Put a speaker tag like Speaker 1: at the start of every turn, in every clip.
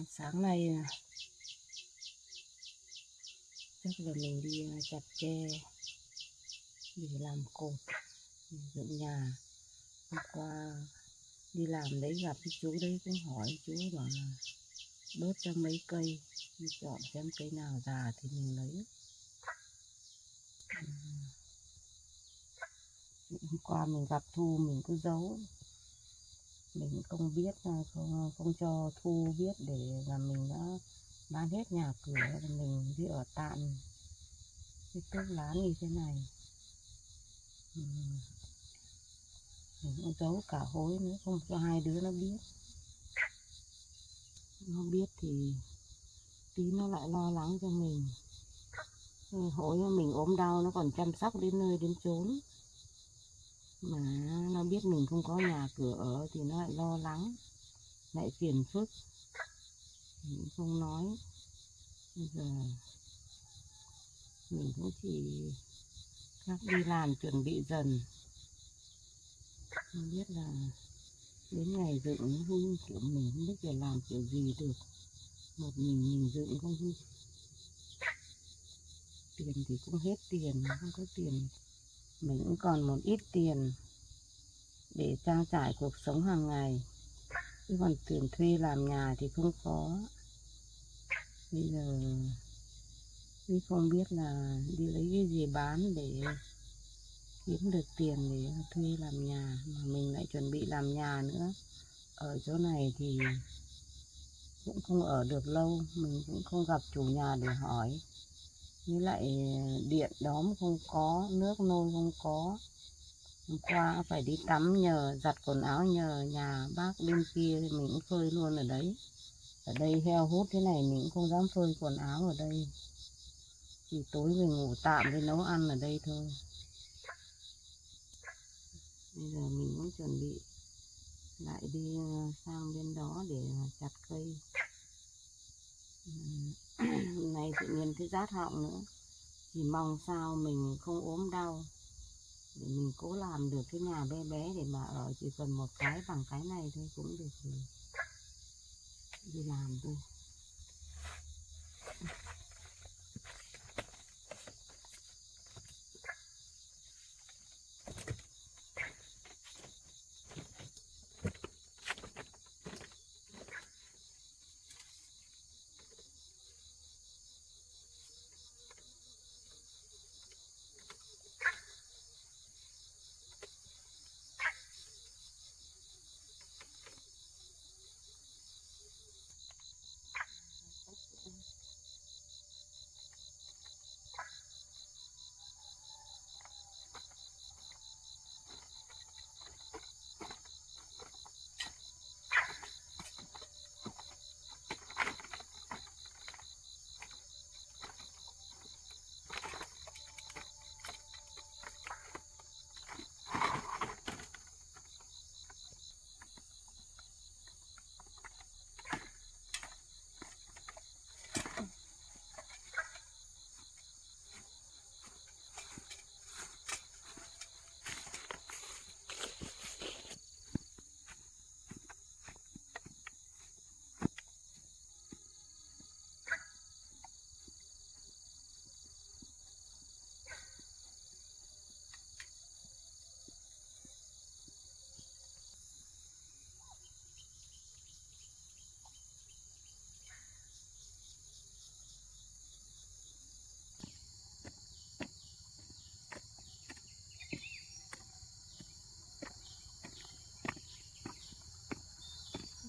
Speaker 1: Sáng nay chắc là mình đi chặt tre để làm cột để dựng nhà. Hôm qua đi làm đấy gặp cái chú đấy cũng hỏi, chú bảo là đốt cho mấy cây, đi chọn xem cây nào già thì mình lấy. Hôm qua mình gặp Thu mình cứ giấu, mình không biết, không cho Thu biết để là mình đã bán hết nhà cửa, là mình đi ở tạm cái túp lán như thế này. Mình cũng giấu cả hối nữa, không cho hai đứa nó biết. Nó biết thì tí nó lại lo lắng cho mình. Hối mình ốm đau nó còn chăm sóc đến nơi đến chốn, mà nó biết mình không có nhà cửa ở thì nó lại lo lắng, lại phiền phức. Mình không nói. Bây giờ mình cũng chỉ các đi làm chuẩn bị dần. Không biết là đến ngày dựng hương của mình không biết phải làm kiểu gì được. Một mình dựng không hương. Tiền thì cũng hết tiền, không có tiền. Mình cũng còn một ít tiền để trang trải cuộc sống hàng ngày, chứ còn tiền thuê làm nhà thì không có. Bây giờ mình không biết là đi lấy cái gì bán để kiếm được tiền để thuê làm nhà, mà mình lại chuẩn bị làm nhà nữa. Ở chỗ này thì cũng không ở được lâu, mình cũng không gặp chủ nhà để hỏi. Với lại điện đóm không có, nước nôi không có. Hôm qua phải đi tắm nhờ, giặt quần áo nhờ nhà bác bên kia thì mình cũng phơi luôn ở đấy. Ở đây heo hút thế này mình cũng không dám phơi quần áo ở đây. Chỉ tối về ngủ tạm với nấu ăn ở đây thôi. Bây giờ mình cũng chuẩn bị lại đi sang bên đó để chặt cây. Hôm nay tự nhiên thấy rát họng nữa. Chỉ mong sao mình không ốm đau để mình cố làm được cái nhà bé bé để mà ở, chỉ cần một cái bằng cái này thôi cũng được rồi. Đi làm thôi.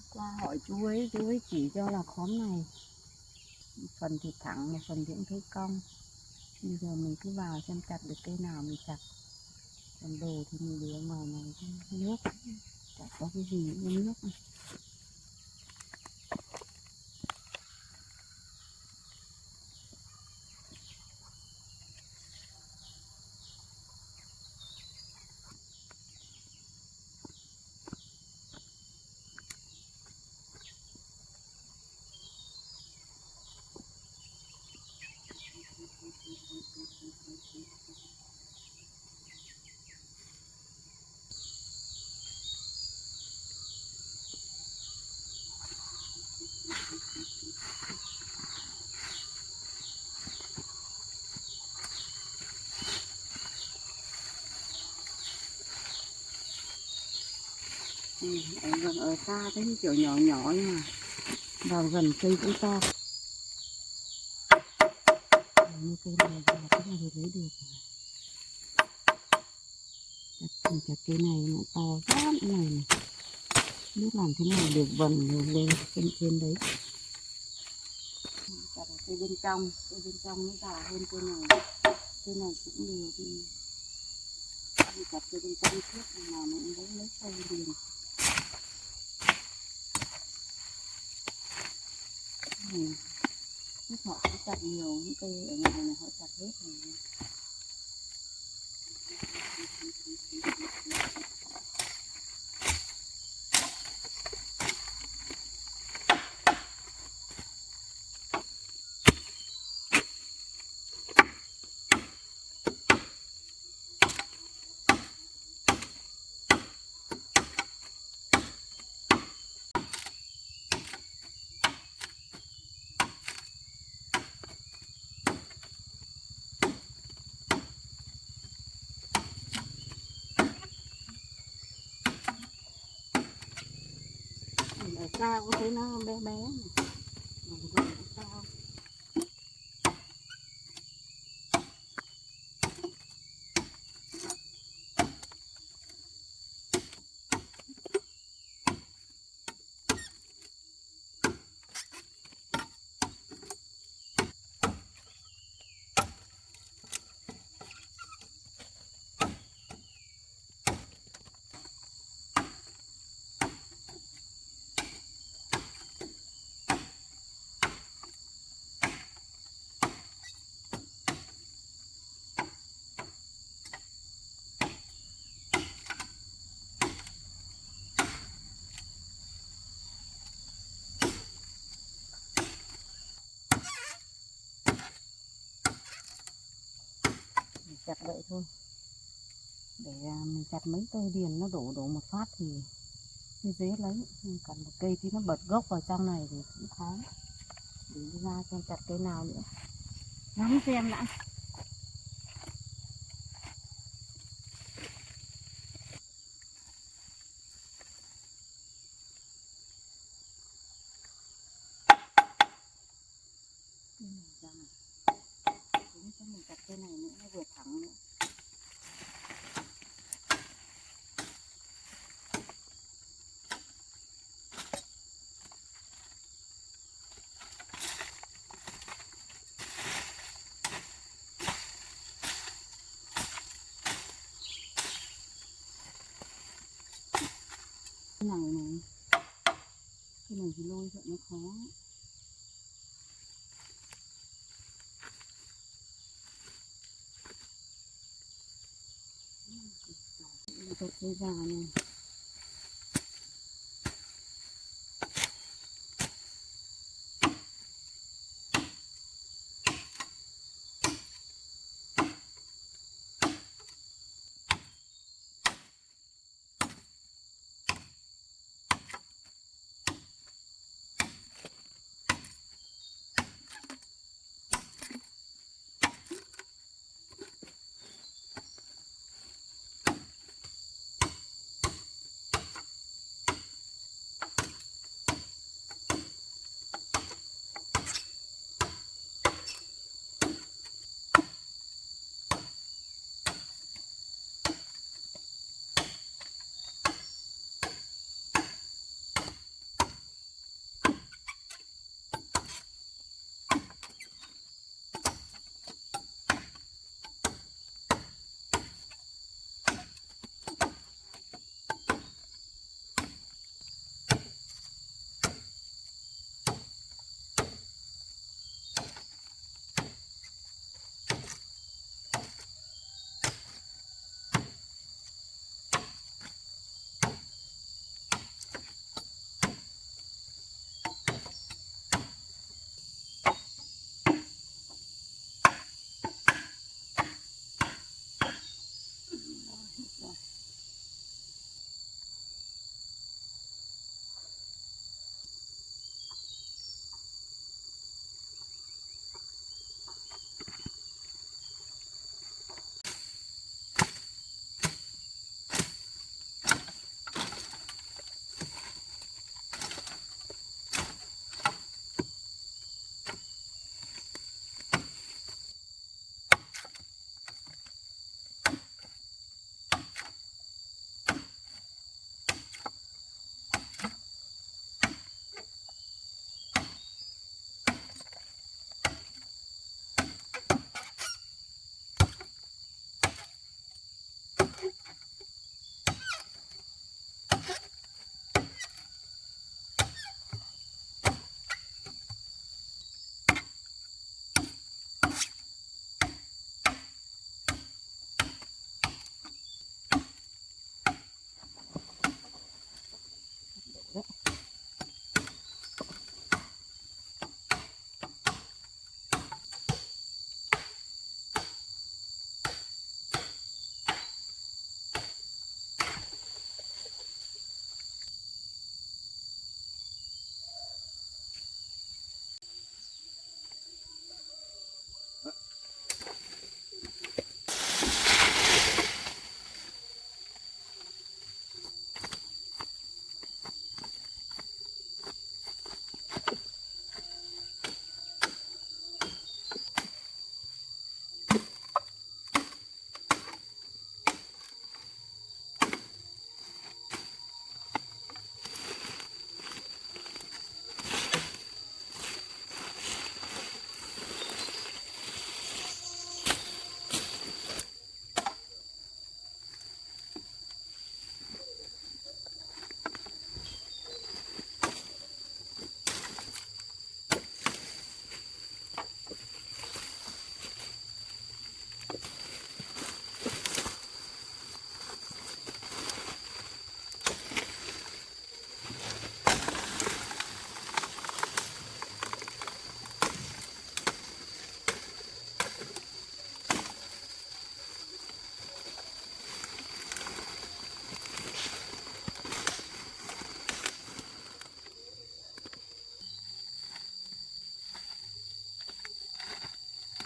Speaker 1: Qua hỏi chú ấy chỉ cho là khóm này một phần thì thẳng, một phần thì cũng thấy cong. Bây giờ mình cứ vào xem chặt được cây nào mình chặt, còn đồ thì mình để ở ngoài này. Nước chả có cái gì uống nước này. Ở gần ở xa thấy kiểu nhỏ nhỏ nhưng mà vào gần cây cũng to. Như cây này là cái này lấy được. Chặt cây này nó to quá này. Biết làm thế nào được vần lên trên đấy. Chặt ở cây bên trong nó già hơn cây này cũng đều đi chặt cây bên trong trước mà mình lấy cây liền. Họ cũng chặt nhiều những cây ở ngoài này họ chặt hết rồi. Ở xa cũng thấy nó bé bé này. Gần cũng to. Chặt vậy thôi để mình chặt mấy cây điền nó đổ một phát thì dễ lấy. Còn một cây thì nó bật gốc vào trong này thì cũng khó. Để đi ra xem chặt cây nào nữa, ngắm xem đã. Cũng cho mình chặt cây này nữa, nó vừa thẳng nữa. Cái này thì lôi vậy nó khó. Chặt cây già này.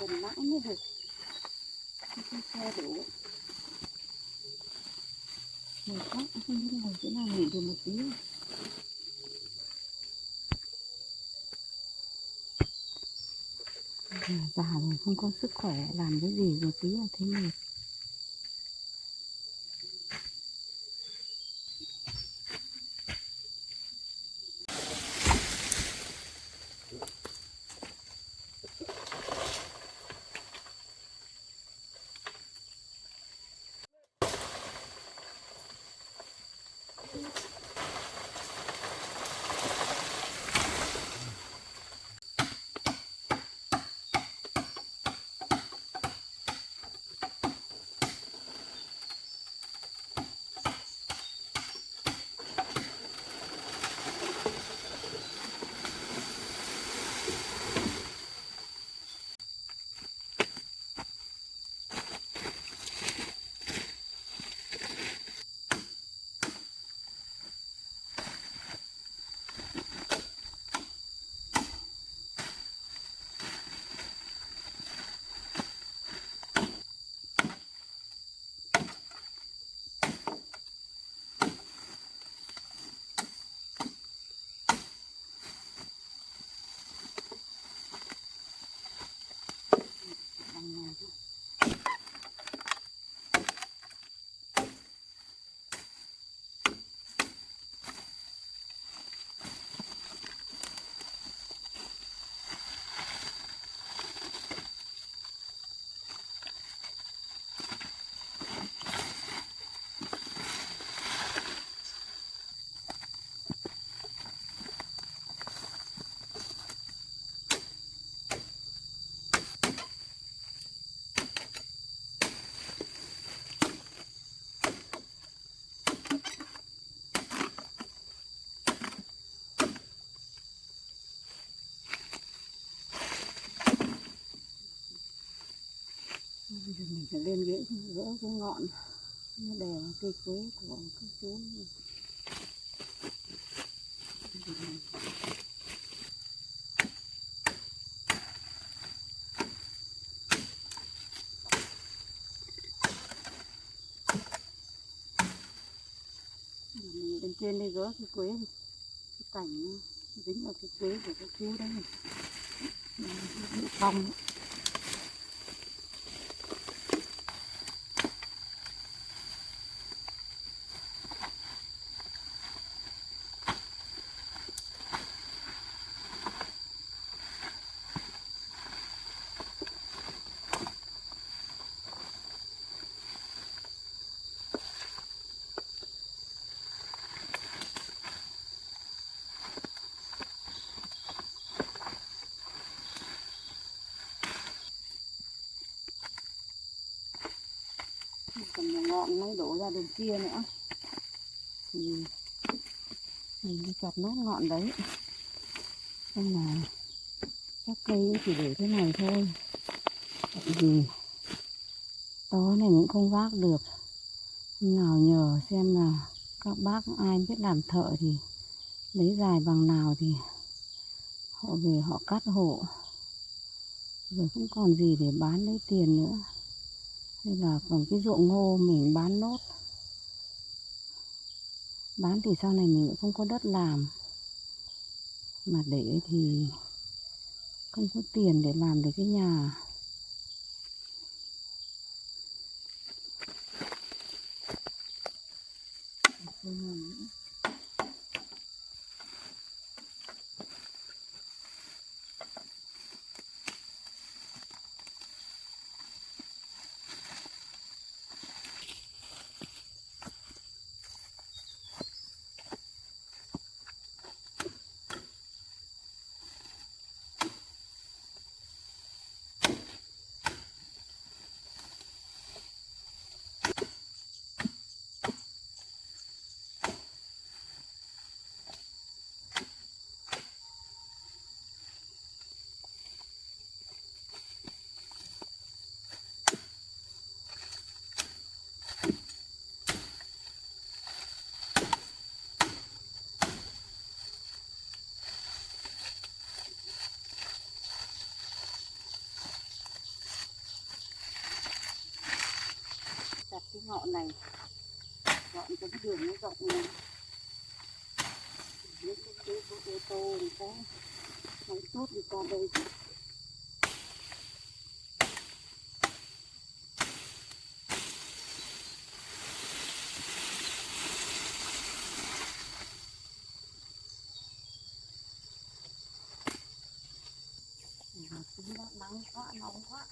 Speaker 1: cần mãi mới được cái xe đủ. Mệt quá, không biết ngồi chỗ nào nghỉ được một tí. Già rồi không có sức khỏe làm cái gì một tí là thấy mệt. Bây giờ mình phải lên gỡ cái ngọn nó đè vào cây quế của các chú. Mình bên trên đây gỡ cái quế, cái cành dính vào cái quế của các chú đấy này. Bị phong. Còn một ngọn nó đổ ra đường kia nữa thì mình đi chặt nốt ngọn đấy. Nên là chắc cây chỉ để thế này thôi, tại vì to này cũng không vác được. Hôm nào nhờ xem là các bác ai biết làm thợ thì lấy dài bằng nào thì họ về họ cắt hộ, rồi cũng còn gì để bán lấy tiền nữa. Hay là còn cái ruộng ngô mình bán nốt, bán thì sau này mình cũng không có đất làm, mà để thì không có tiền để làm được cái nhà. cái ngọn này dọn cho cái đường nó rộng lên, những cái ô tô người ta máy tốt đi qua đây. Cũng đã nắng quá, nóng quá.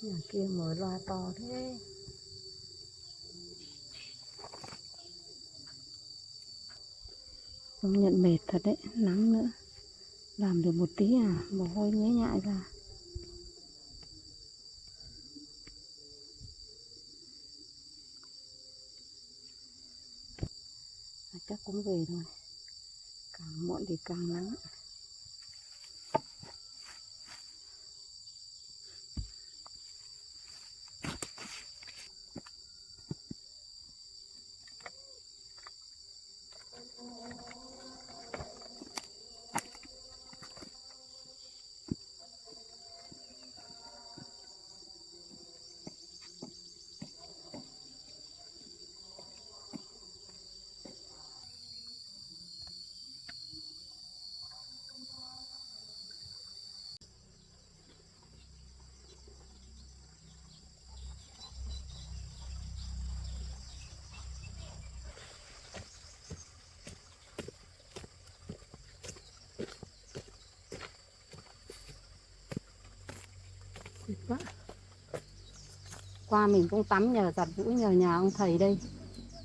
Speaker 1: Nhà kia mở loa to thế. Công nhận mệt thật đấy, nắng nữa. Làm được một tí à, mồ hôi nhễ nhại ra. Chắc cũng về thôi. Càng muộn thì càng nắng. Quá. Qua mình cũng tắm nhờ giặt giũ nhờ nhà ông thầy đây.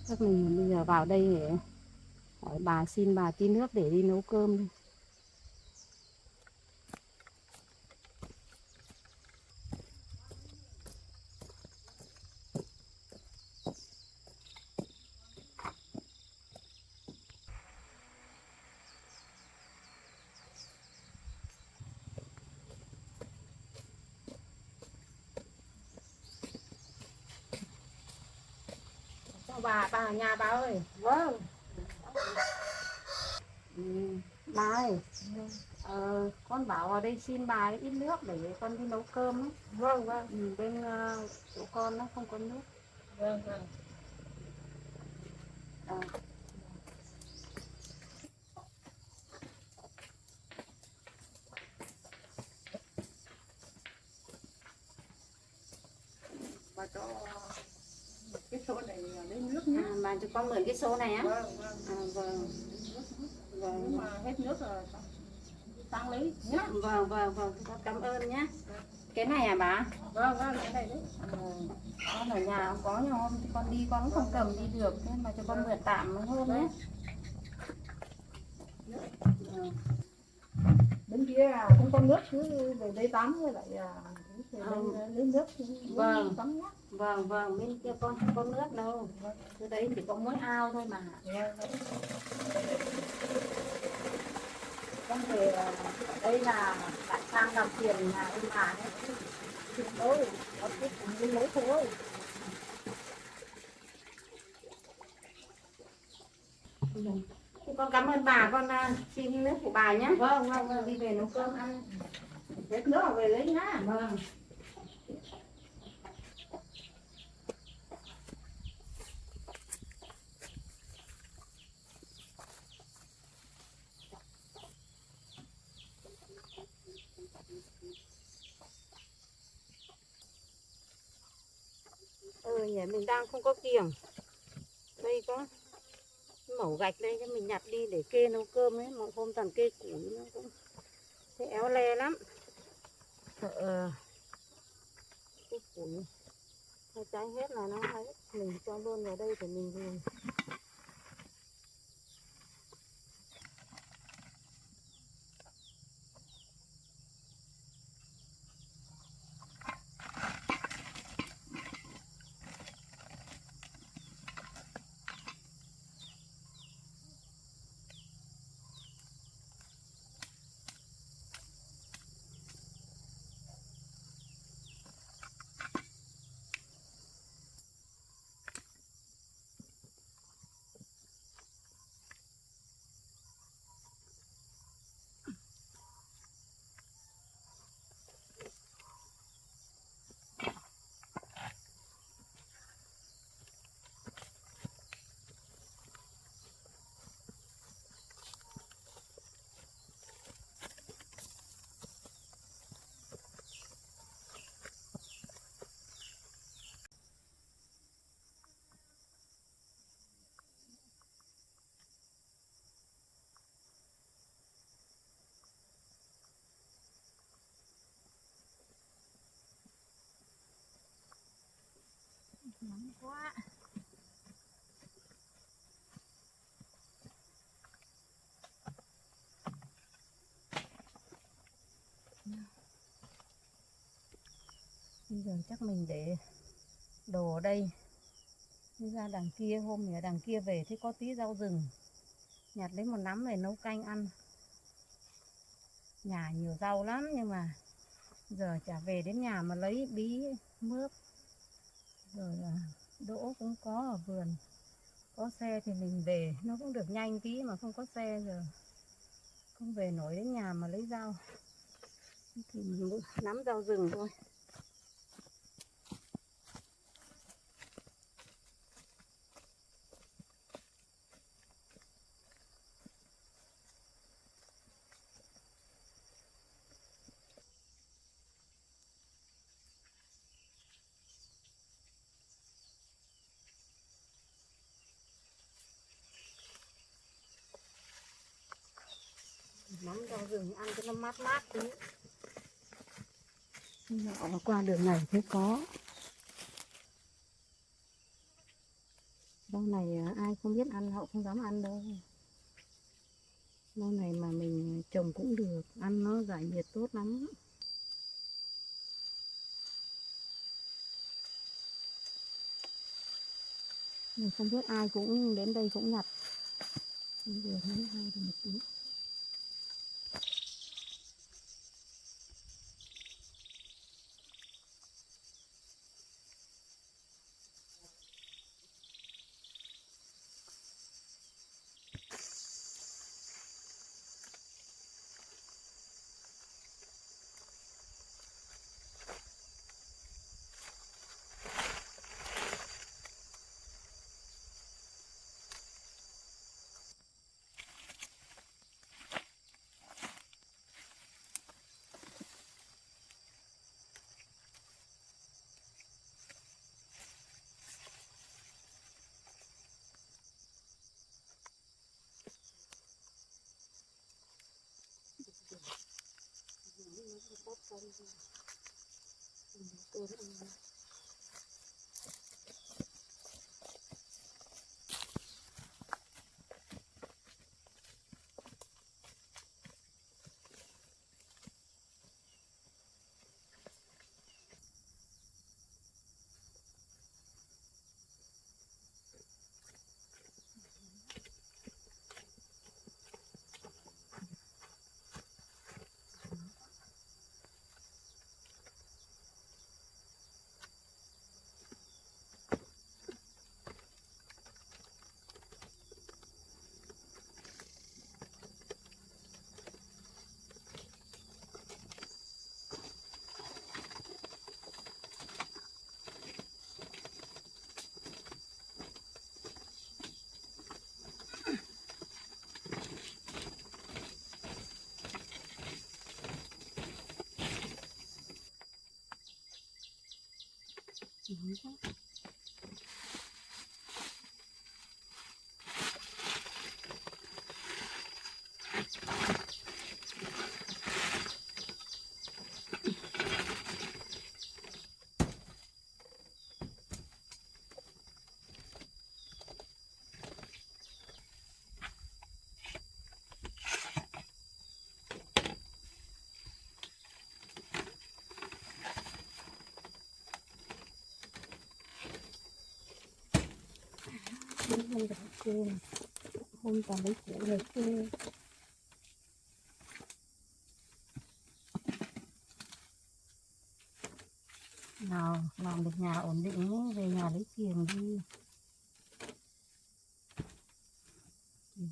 Speaker 1: Chắc mình bây giờ vào đây để hỏi bà, xin bà tí nước để đi nấu cơm. Bà ở nhà bà ơi. Vâng. Bà ơi, con bảo vào đây xin bà ít nước để con đi nấu cơm ấy. Vâng, vâng. Bên chỗ con nó không có nước. Vâng, vâng. Bà cho cái số này lấy nước nhé. Bà cho con mượn cái số này á? Vâng, vâng. Vâng. Vâng. Nếu mà hết nước rồi tăng lấy nhé. Vâng, vâng, vâng. Con cảm ơn nhé. Cái này à bà? Vâng, vâng, cái này đấy. Con ở nhà không có, nhưng hôm thì con đi con cũng không cầm đi được, nên mà cho con mượn tạm hôm nhé. Bên kia không có nước cứ về đây tắm với lại lấy nước vâng tắm nhé. Vâng, vâng, bên kia con không có nước đâu. Cái đấy chỉ có mỗi ao thôi mà. Con về đây là bạn sang làm tiền nhà ông bà đấy. Thôi, con cứ cùng đi lấy thôi. Thì con cảm ơn bà, con xin nước của bà nhé. Vâng, vâng, vâng. Đi về nấu cơm ăn. Hết nước về lấy nhá. Vâng. Nhỉ, mình đang không có kiềng. Đây có mẩu gạch đây cho mình nhặt đi để kê nấu cơm ấy. Một hôm toàn kê củi nó cũng thế éo le lắm. Sợ cái củi nó cháy hết là nó ấy. Mình cho luôn vào đây để mình dùng. quá. Bây giờ chắc mình để đồ ở đây. Đi ra đằng kia, hôm ở đằng kia về thấy có tí rau rừng, nhặt lấy một nắm về nấu canh ăn. Nhà nhiều rau lắm nhưng mà giờ chả về đến nhà mà lấy bí mướp. Rồi đỗ cũng có ở vườn. Có xe thì mình về nó cũng được nhanh tí, mà không có xe giờ không về nổi đến nhà mà lấy rau. Thì mình nắm rau rừng thôi. Nắm rau rừng ăn cho nó mát mát tí. Nhỏ qua đường này thấy có. Rau này ai không biết ăn họ không dám ăn đâu. Rau này mà mình trồng cũng được, ăn nó giải nhiệt tốt lắm. Mình không biết ai cũng đến đây cũng nhặt. Bây giờ nó hai được một tí. Hôm đã kêu, hôm ta lấy củ rồi kêu. Nào làm được nhà ổn định về nhà lấy tiền đi.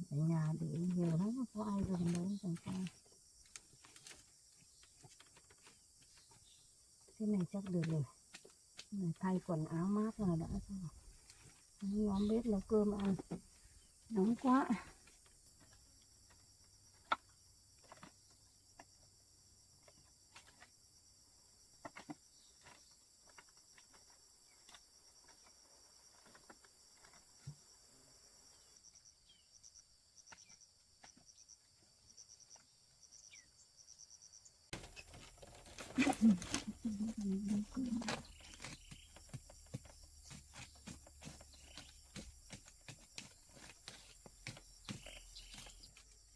Speaker 1: Ở nhà để nhiều lắm, có ai dùng đâu chẳng sao. Thế này chắc được rồi. Này thay quần áo mát rồi đã xong. Nhóm bếp nấu cơm ăn. Nóng quá.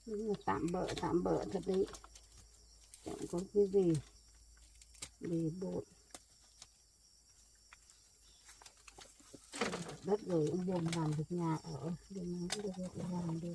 Speaker 1: Nhưng mà tạm bợ thật đấy, chẳng có cái gì để bộn. Đất rồi ông buồn làm được nhà ở, đừng nói được làm được.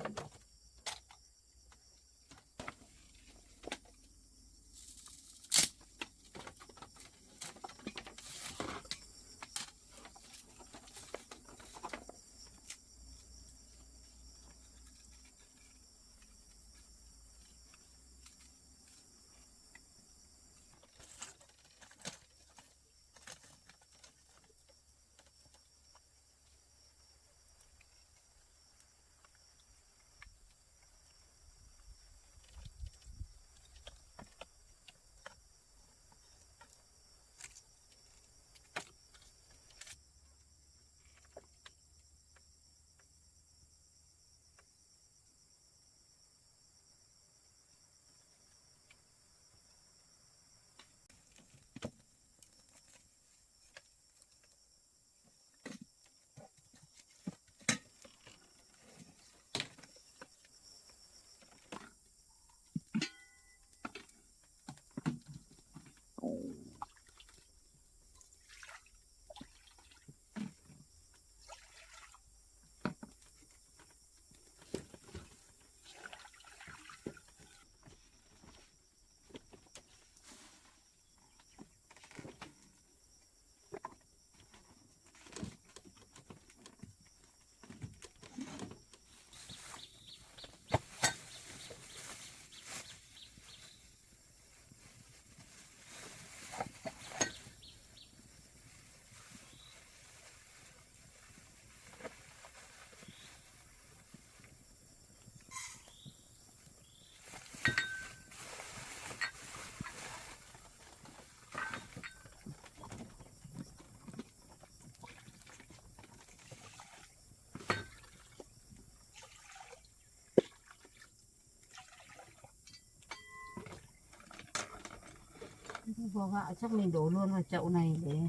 Speaker 1: Vỏ gạo chắc mình đổ luôn vào chậu này để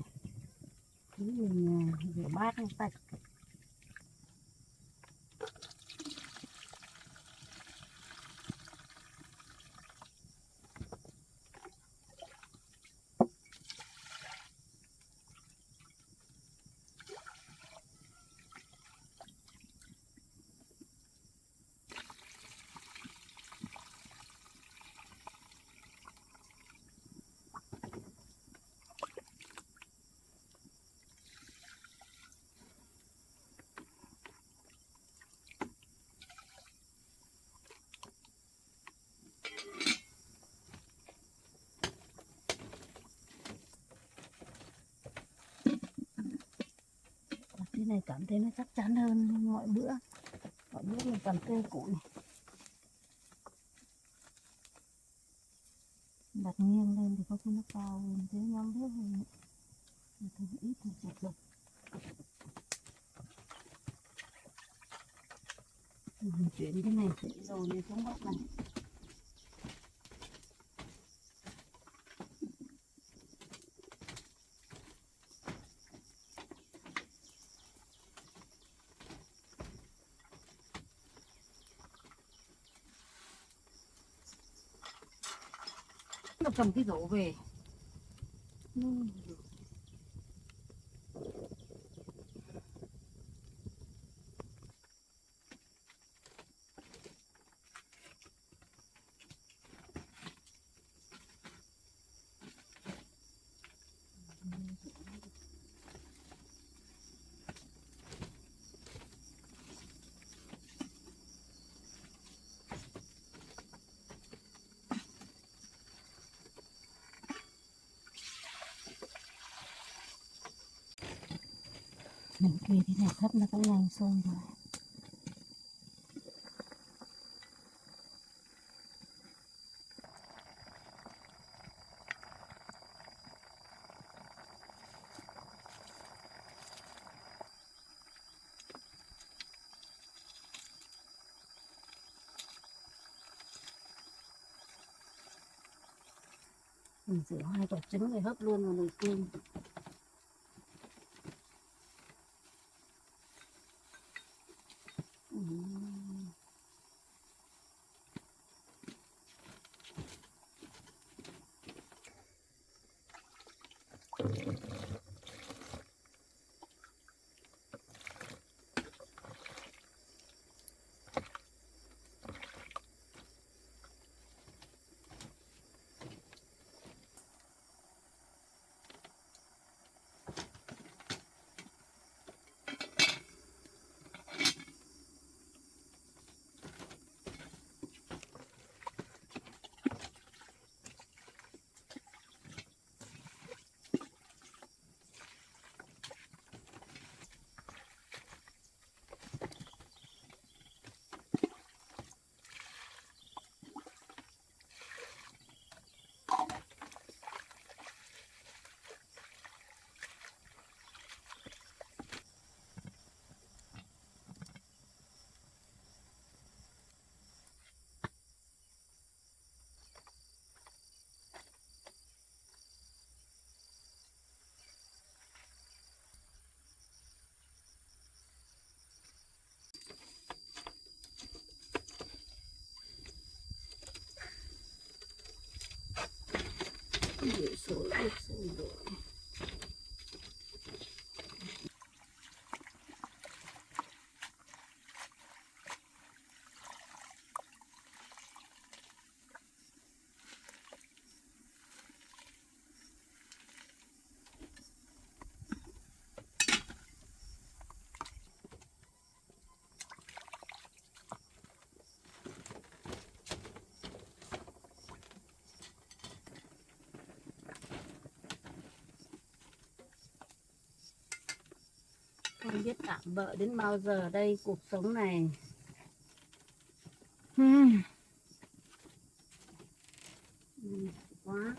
Speaker 1: mình rửa bát sạch. Thế này cảm thấy nó chắc chắn hơn mọi bữa. Mọi bữa mình toàn kê củi, đặt nghiêng lên thì có khi nó cao hơn thế, nhóm nước hơn ít thì chụp được. Mình chuyển cái này rồi đi xuống góc này. Nó cầm cái rổ về. Mình kê thế này thấp nó cũng nhanh sôi rồi. Mình rửa 2 quả trứng để hấp luôn vào nồi cơm. để số nước sôi đổ. Không biết tạm bợ đến bao giờ đây cuộc sống này. Quá.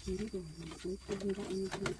Speaker 1: Chín rồi, mới cân gọn như thế.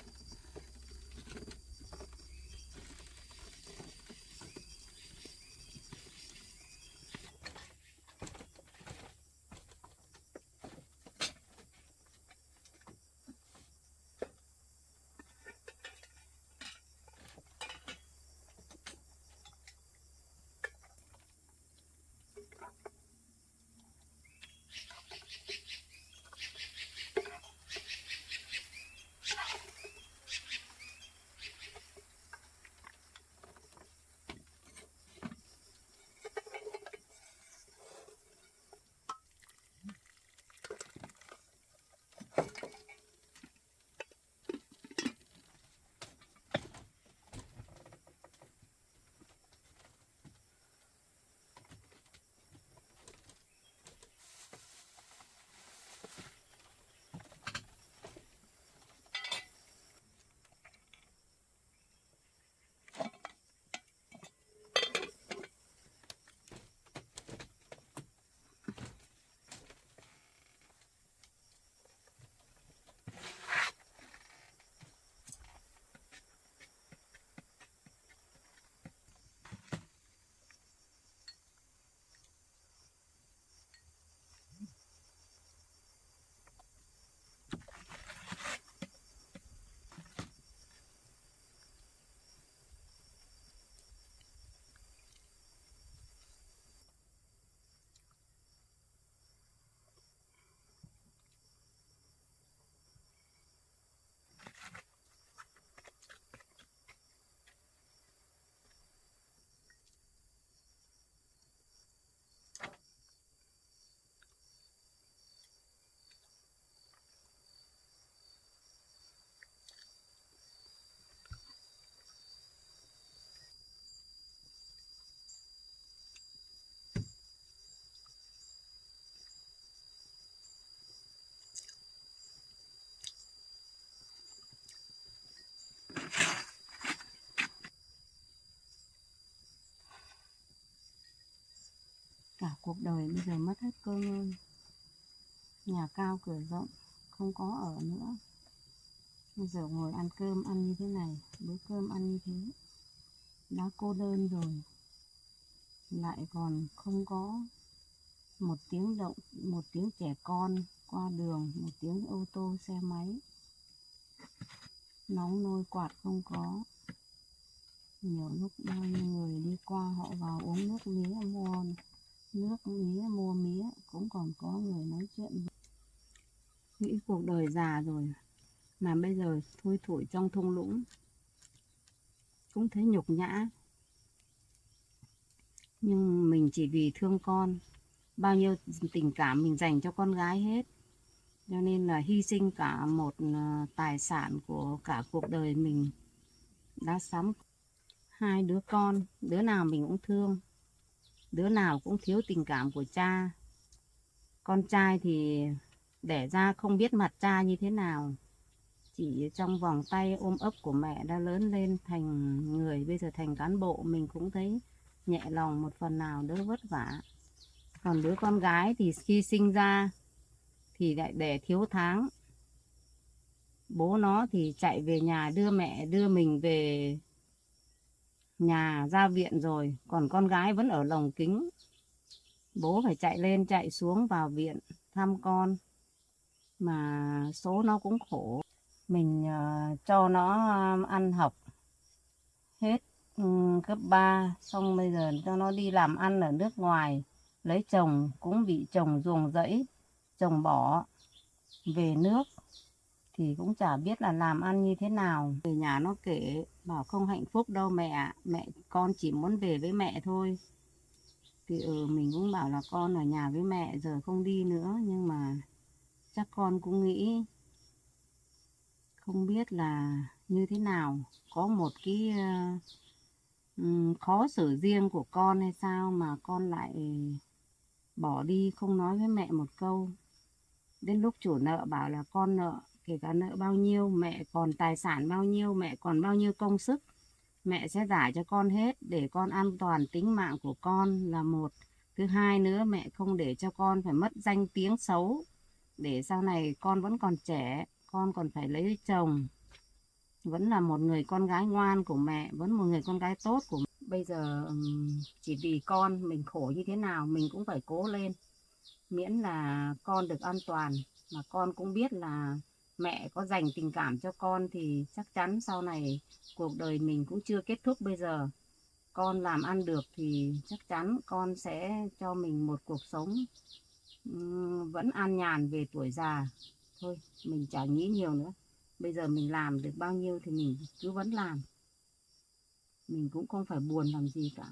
Speaker 1: Cả cuộc đời bây giờ mất hết cơ ngơi. Nhà cao cửa rộng, không có ở nữa. Bây giờ ngồi ăn cơm ăn như thế này, bữa cơm ăn như thế. Đã cô đơn rồi. Lại còn không có một tiếng động, một tiếng trẻ con qua đường, một tiếng ô tô xe máy. Nóng nôi quạt không có. Nhiều lúc bao nhiêu người đi qua họ vào uống nước mía ngon, nước mía, mua mía, cũng còn có người nói chuyện. Nghĩ cuộc đời già rồi mà bây giờ thui thủi trong thung lũng cũng thấy nhục nhã. Nhưng mình chỉ vì thương con, bao nhiêu tình cảm mình dành cho con gái hết, cho nên là hy sinh cả một tài sản của cả cuộc đời mình đã sắm. Hai đứa con, đứa nào mình cũng thương, đứa nào cũng thiếu tình cảm của cha. Con trai thì đẻ ra không biết mặt cha như thế nào, chỉ trong vòng tay ôm ấp của mẹ đã lớn lên thành người, bây giờ thành cán bộ, mình cũng thấy nhẹ lòng một phần nào, đỡ vất vả. Còn đứa con gái thì khi sinh ra thì lại đẻ thiếu tháng, bố nó thì chạy về nhà đưa mình về nhà ra viện rồi, còn con gái vẫn ở lồng kính, bố phải chạy lên chạy xuống vào viện thăm con, mà số nó cũng khổ. Mình cho nó ăn học hết cấp 3, xong bây giờ cho nó đi làm ăn ở nước ngoài, lấy chồng cũng bị chồng ruồng rẫy, chồng bỏ về nước thì cũng chả biết là làm ăn như thế nào. Về nhà nó kể bảo không hạnh phúc đâu mẹ, mẹ con chỉ muốn về với mẹ thôi. Thì mình cũng bảo là con ở nhà với mẹ giờ không đi nữa, nhưng mà chắc con cũng nghĩ không biết là như thế nào, có một cái khó xử riêng của con hay sao mà con lại bỏ đi không nói với mẹ một câu. Đến lúc chủ nợ bảo là con nợ, kể cả nợ bao nhiêu, mẹ còn tài sản bao nhiêu, mẹ còn bao nhiêu công sức, mẹ sẽ trả cho con hết để con an toàn tính mạng của con là một. Thứ hai nữa, mẹ không để cho con phải mất danh tiếng xấu, để sau này con vẫn còn trẻ, con còn phải lấy chồng, vẫn là một người con gái ngoan của mẹ, vẫn một người con gái tốt của mẹ. Bây giờ chỉ vì con mình khổ như thế nào mình cũng phải cố lên, miễn là con được an toàn, mà con cũng biết là mẹ có dành tình cảm cho con thì chắc chắn sau này cuộc đời mình cũng chưa kết thúc. Bây giờ con làm ăn được thì chắc chắn con sẽ cho mình một cuộc sống vẫn an nhàn về tuổi già. Thôi mình chả nghĩ nhiều nữa, bây giờ mình làm được bao nhiêu thì mình cứ vẫn làm, mình cũng không phải buồn làm gì cả.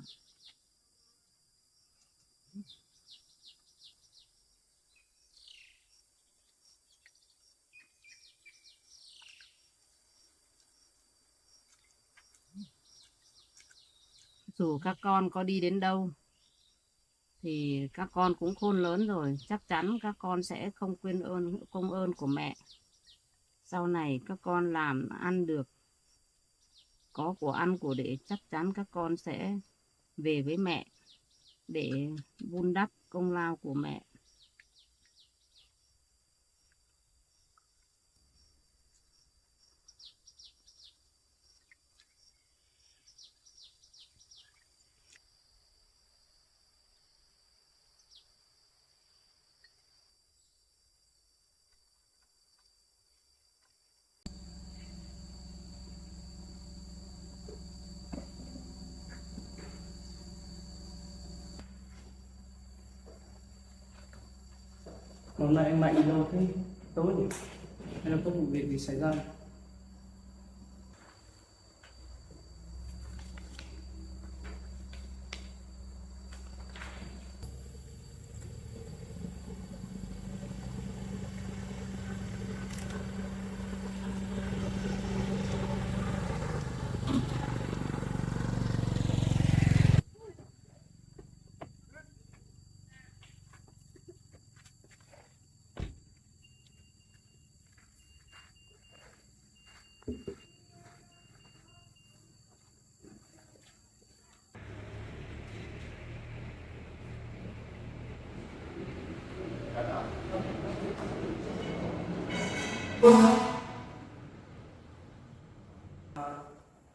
Speaker 1: Dù các con có đi đến đâu thì các con cũng khôn lớn rồi, chắc chắn các con sẽ không quên công ơn của mẹ. Sau này các con làm ăn được, có của ăn của để, chắc chắn các con sẽ về với mẹ để vun đắp công lao của mẹ.
Speaker 2: Hôm nay anh Mạnh đi đâu thế tối nhỉ? Hay là có vụ việc gì xảy ra?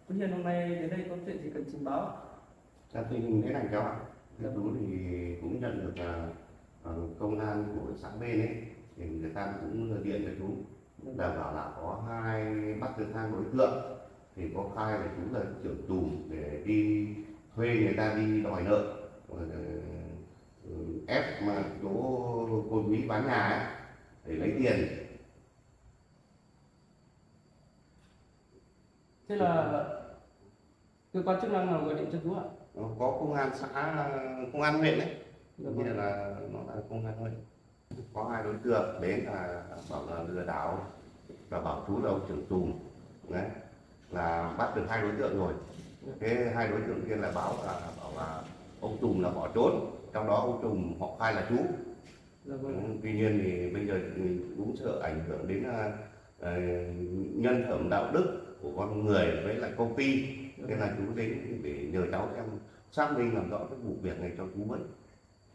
Speaker 2: Tất nhiên hôm nay đến đây có chuyện gì cần trình báo ạ?
Speaker 3: Dạ, tình hình thế này cháu ạ. Chú thì cũng nhận được công an của xã bên ấy, thì người ta cũng điện cho chú là bảo là có bắt được 2 đối tượng, thì có khai là chú là trưởng tù để đi thuê người ta đi đòi nợ, ép mà chỗ cô Thúy bán nhà ấy để lấy tiền.
Speaker 2: Thế là cơ quan chức năng nào gọi điện cho chú ạ?
Speaker 3: Có công an xã, công an huyện đấy,
Speaker 2: Dạ
Speaker 3: như
Speaker 2: vâng.
Speaker 3: là nó là công an huyện. Có hai đối tượng đến là bảo là lừa đảo và bảo chú là ông trưởng tùm đấy, là bắt được hai đối tượng rồi. Cái hai đối tượng kia là bảo là ông Tùng là bỏ trốn, trong đó ông Tùng họ khai là chú.
Speaker 2: Dạ vâng.
Speaker 3: Tuy nhiên thì bây giờ thì cũng sợ ảnh hưởng đến nhân phẩm đạo đức của con người với lại công ty, nên là chú đến để nhờ cháu em xác minh làm rõ cái vụ việc này cho chú với.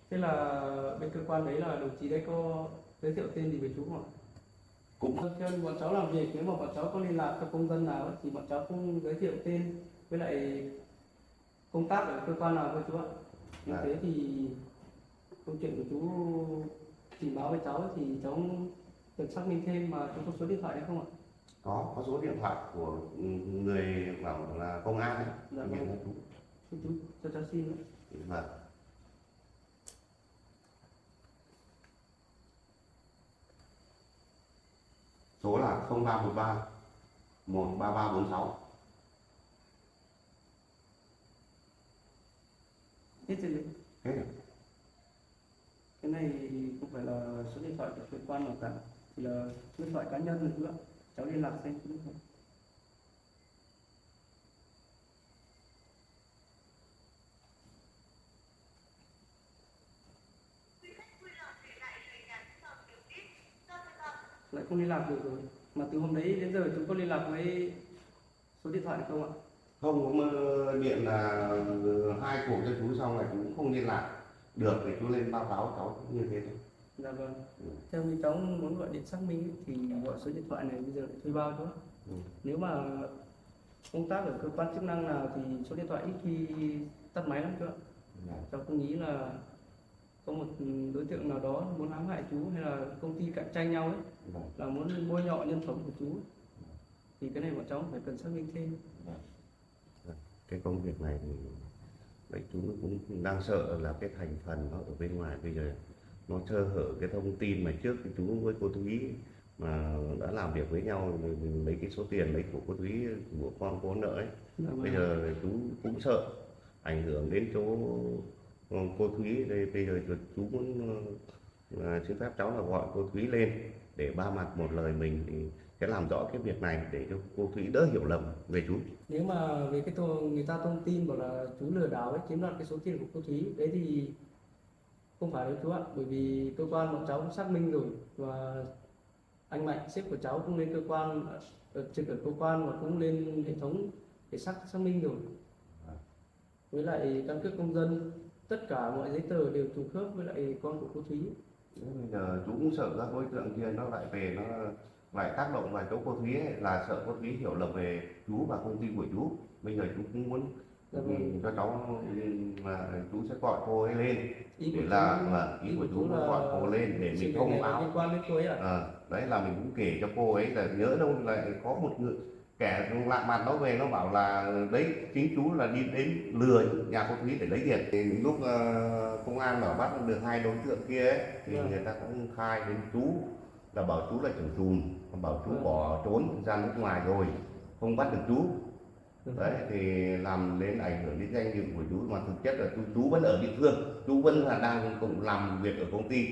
Speaker 2: Thế là bên cơ quan đấy là đồng chí đấy có giới thiệu tên gì về chú không ạ?
Speaker 3: Cũng
Speaker 2: Theo bọn cháu làm việc, nếu mà bọn cháu có liên lạc cho công dân nào ấy, thì bọn cháu không giới thiệu tên với lại công tác ở cơ quan nào với chú ạ. Như
Speaker 3: Dạ.
Speaker 2: thế thì câu chuyện của chú trình báo với cháu ấy, thì cháu được xác minh thêm, mà chú có số điện thoại đấy không ạ?
Speaker 3: có số điện thoại của người bảo là công an ấy.
Speaker 2: Dạ
Speaker 3: Hiện
Speaker 2: vâng.
Speaker 3: là
Speaker 2: Chú cho cháu xin ạ.
Speaker 3: vâng. Số là 0313 13346.
Speaker 2: Hết rồi đấy.
Speaker 3: Hết rồi.
Speaker 2: Cái này thì không phải là số điện thoại của cơ quan nào cả, chỉ là số điện thoại cá nhân rồi chú ạ. Cháu liên lạc xem. Lại không liên lạc được rồi. Mà từ hôm đấy đến giờ chú có liên lạc với số điện thoại được không ạ?
Speaker 3: Không, có điện là hai cuộc cho chú xong là chú cũng không liên lạc được, thì chú lên báo cáo cháu như thế thôi.
Speaker 2: Dạ vâng. Theo như cháu muốn gọi điện xác minh ấy, thì gọi số điện thoại này bây giờ lại thuê bao chú ạ.
Speaker 3: Ừ.
Speaker 2: Nếu mà công tác ở cơ quan chức năng nào thì số điện thoại ít khi tắt máy lắm chú ạ.
Speaker 3: Dạ.
Speaker 2: Cháu không nghĩ là có một đối tượng nào đó muốn hãm hại chú, hay là công ty cạnh tranh nhau ấy,
Speaker 3: Dạ.
Speaker 2: là muốn bôi nhọ nhân phẩm của chú, thì cái này bọn cháu phải cần xác minh thêm.
Speaker 3: Cái công việc này thì đấy, chú cũng đang sợ là cái thành phần nó ở bên ngoài bây giờ nó sơ hở cái thông tin mà trước thì chú với cô Thúy mà đã làm việc với nhau, lấy cái số tiền lấy của cô Thúy của con cô nợ ấy.
Speaker 2: Dạ vâng.
Speaker 3: Bây giờ chú cũng sợ ảnh hưởng đến chỗ cô Thúy đây. Bây giờ chú muốn xin phép cháu là gọi cô Thúy lên để ba mặt một lời mình thì sẽ làm rõ cái việc này để cho cô Thúy đỡ hiểu lầm về chú.
Speaker 2: Nếu mà về cái người ta thông tin bảo là chú lừa đảo ấy, chiếm đoạt cái số tiền của cô Thúy đấy thì không phải đâu chú ạ, bởi vì cơ quan bọn cháu cũng xác minh rồi, và anh Mạnh sếp của cháu cũng lên cơ quan, trực ở cơ quan và cũng lên hệ thống để xác minh rồi, với lại căn cước công dân, tất cả mọi giấy tờ đều trùng khớp với lại con của cô Thúy.
Speaker 3: Bây giờ chú cũng sợ các đối tượng kia nó lại về, nó lại tác động vào chỗ cô Thúy ấy, là sợ cô Thúy hiểu lầm về chú và công ty của chú. Bây giờ chú cũng muốn cho cháu mà chú sẽ gọi cô ấy lên
Speaker 2: Ý
Speaker 3: để
Speaker 2: của
Speaker 3: là ý của chú
Speaker 2: là
Speaker 3: gọi cô lên để mình thông báo.
Speaker 2: liên quan đến cô ấy ạ.
Speaker 3: Đấy là mình cũng kể cho cô ấy là nhớ đâu lại có một người kẻ lạ mặt nó về nó bảo là đấy chính chú là đi đến lừa nhà cô Thúy để lấy tiền. Thì lúc công an bảo bắt được hai đối tượng kia ấy, thì người ta cũng khai đến chú là bảo chú là trưởng trùm, bảo chú bỏ trốn ra nước ngoài rồi không bắt được chú. Đấy thì làm đến ảnh hưởng đến danh dự của chú, mà thực chất là chú vẫn ở địa phương, chú vẫn là đang cũng làm việc ở công ty.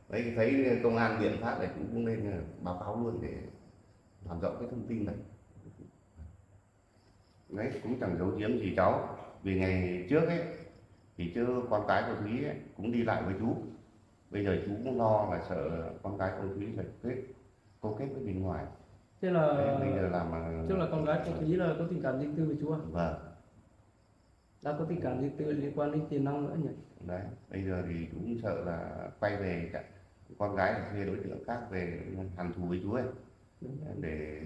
Speaker 3: Đấy thấy công an biện pháp này chú cũng nên báo cáo luôn để làm rõ cái thông tin này. Đấy cũng chẳng giấu giếm gì cháu, vì ngày trước ấy thì chứ con cái của Thúy ấy, cũng đi lại với chú. Bây giờ chú cũng lo là sợ con gái của Thúy phải câu kết với bên ngoài.
Speaker 2: Thế là
Speaker 3: đấy, bây giờ làm
Speaker 2: tức là con gái cô Thúy là có tình cảm riêng tư với chú à?
Speaker 3: Vâng.
Speaker 2: Đã có tình cảm riêng tư liên quan đến tiền nong nữa nhỉ?
Speaker 3: Đấy bây giờ thì chú cũng sợ là quay về con gái là thuê đối tượng khác về hằn thù với chú ấy, để